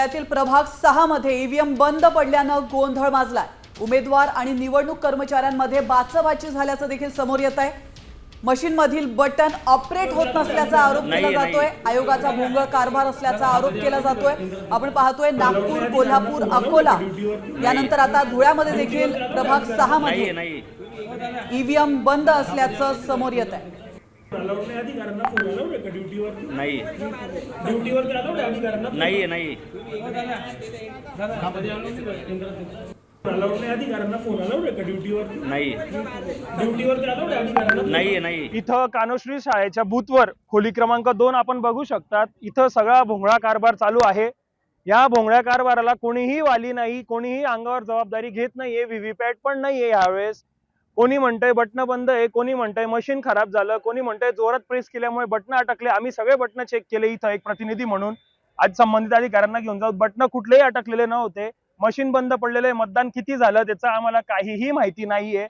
धुळ्यातील प्रभाग 6 मध्ये ईव्हीएम बंद पडल्यानं गोंधळ माजलाय। उमेदवार आणि निवडणूक कर्मचाऱ्यांमध्ये बाचाबाची झाल्याचं देखील समोर येत आहे। मशीनमधील बटन ऑपरेट होत नसल्याचा आरोप केला जातोय। आयोगाचा भोंगळ कारभार असल्याचा आरोप केला जातोय। आपण पाहतोय नागपूर, कोल्हापूर, अकोला यानंतर आता धुळ्यामध्ये देखील प्रभाग 6 मध्ये ईव्हीएम बंद असल्याचं समोर येत आहे। नाही इथं कानोश्री शाळेच्या बूथवर खोली क्रमांक 2 आपण बघू शकतात। इथं सगळा भोंगळा कारभार चालू आहे। या भोंगळ्या कारभाराला कोणीही वाली नाही, कोणीही अंगावर जबाबदारी घेत नाहीये। व्हीव्हीपॅट पण नाहीये यावेळेस। कोणी म्हणतंय बटन बंद आहे, कोणी म्हणतंय मशीन खराब झालं, कोणी म्हणतंय जोरात प्रेस केल्यामुळे बटन अटकले। आम्ही सगळे बटन चेक केले इथं एक प्रतिनिधी म्हणून। आज संबंधित अधिकाऱ्यांना घेऊन जाऊ। बटन कुठलेही अटकलेले नव्हते। मशीन बंद पडलेले, मतदान किती झालं त्याचं आम्हाला काहीही माहिती नाहीये।